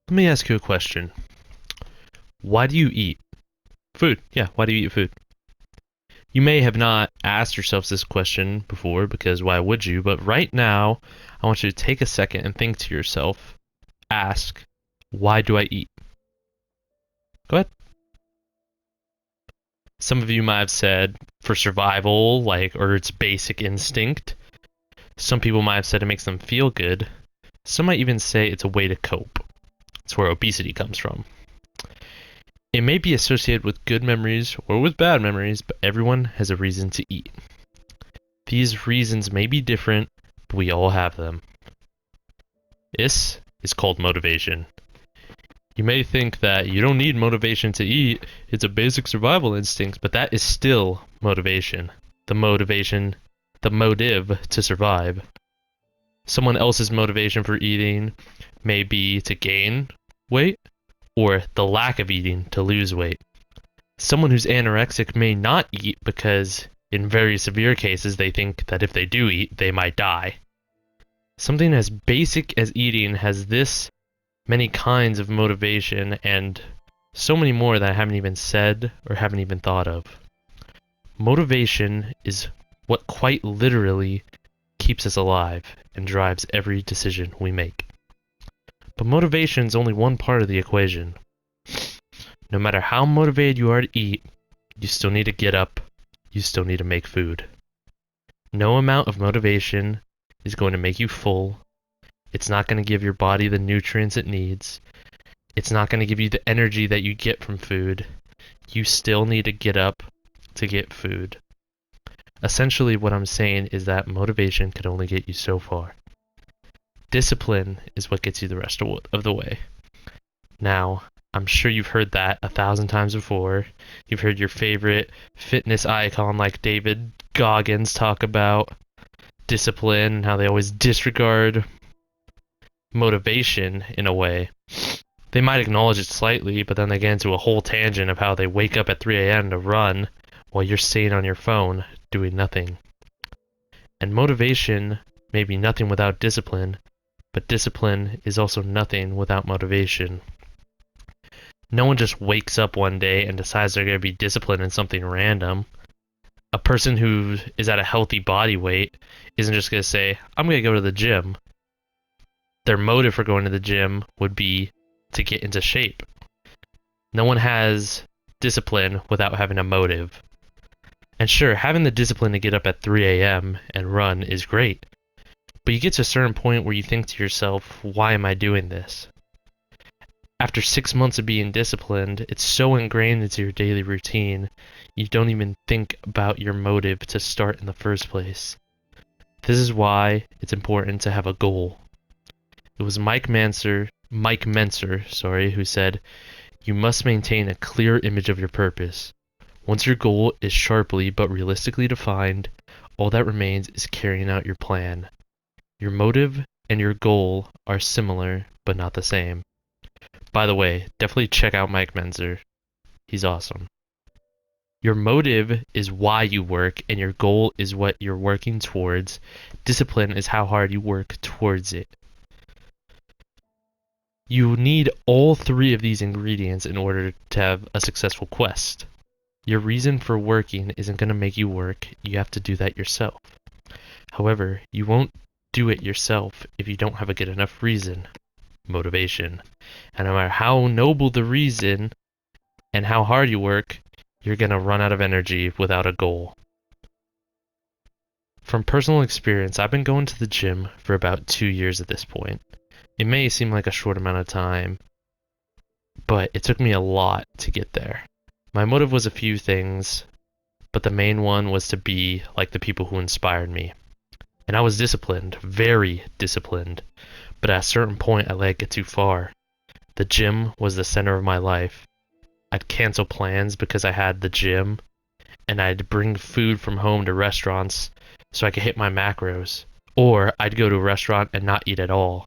Let me ask you a question. Why do you eat? Food. Yeah, why do you eat food? You may have not asked yourselves this question before because why would you? But right now, I want you to take a second and think to yourself. Ask, why do I eat? Go ahead. Some of you might have said for survival, or it's basic instinct. Some people might have said it makes them feel good. Some might even say it's a way to cope. It's where obesity comes from. It may be associated with good memories or with bad memories, but everyone has a reason to eat. These reasons may be different, but we all have them. This is called motivation. You may think that you don't need motivation to eat, it's a basic survival instinct, but that is still motivation. The motive to survive. Someone else's motivation for eating may be to gain weight, or the lack of eating to lose weight. Someone who's anorexic may not eat because, in very severe cases, they think that if they do eat, they might die. Something as basic as eating has this many kinds of motivation and so many more that I haven't even said or haven't even thought of. Motivation is what quite literally keeps us alive and drives every decision we make. But motivation is only one part of the equation. No matter how motivated you are to eat, you still need to get up, you still need to make food. No amount of motivation is going to make you full. It's not going to give your body the nutrients it needs. It's not going to give you the energy that you get from food. You still need to get up to get food. Essentially, what I'm saying is that motivation can only get you so far. Discipline is what gets you the rest of the way. Now, I'm sure you've heard that 1,000 times before. You've heard your favorite fitness icon like David Goggins talk about discipline and how they always disregard motivation in a way. They might acknowledge it slightly, but then they get into a whole tangent of how they wake up at 3 a.m. to run while you're sitting on your phone doing nothing. And motivation may be nothing without discipline, but discipline is also nothing without motivation. No one just wakes up one day and decides they're going to be disciplined in something random. A person who is at a healthy body weight isn't just going to say, I'm going to go to the gym. Their motive for going to the gym would be to get into shape. No one has discipline without having a motive. And sure, having the discipline to get up at 3 a.m. and run is great. But you get to a certain point where you think to yourself, why am I doing this? After 6 months of being disciplined, it's so ingrained into your daily routine, you don't even think about your motive to start in the first place. This is why it's important to have a goal. It was Mike Mentzer, who said, "You must maintain a clear image of your purpose. Once your goal is sharply but realistically defined, all that remains is carrying out your plan. Your motive and your goal are similar, but not the same." By the way, definitely check out Mike Mentzer. He's awesome. Your motive is why you work, and your goal is what you're working towards. Discipline is how hard you work towards it. You need all three of these ingredients in order to have a successful quest. Your reason for working isn't going to make you work, you have to do that yourself. However, you won't do it yourself if you don't have a good enough reason. Motivation. And no matter how noble the reason and how hard you work, you're going to run out of energy without a goal. From personal experience, I've been going to the gym for about 2 years at this point. It may seem like a short amount of time, but it took me a lot to get there. My motive was a few things, but the main one was to be like the people who inspired me. And I was disciplined, very disciplined, but at a certain point I let it get too far. The gym was the center of my life. I'd cancel plans because I had the gym, and I'd bring food from home to restaurants so I could hit my macros. Or I'd go to a restaurant and not eat at all.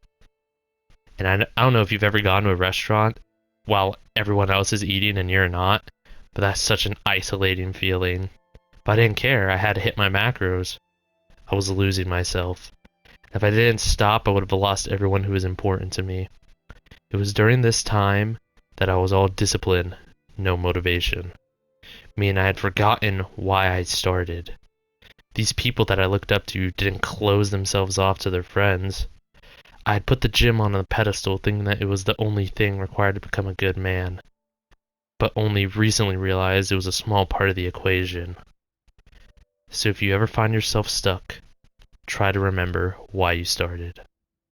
And I don't know if you've ever gone to a restaurant while everyone else is eating and you're not, but that's such an isolating feeling. But I didn't care. I had to hit my macros. I was losing myself. If I didn't stop, I would have lost everyone who was important to me. It was during this time that I was all discipline, no motivation. I had forgotten why I started. These people that I looked up to didn't close themselves off to their friends. I had put the gym on a pedestal thinking that it was the only thing required to become a good man, but only recently realized it was a small part of the equation. So if you ever find yourself stuck, try to remember why you started.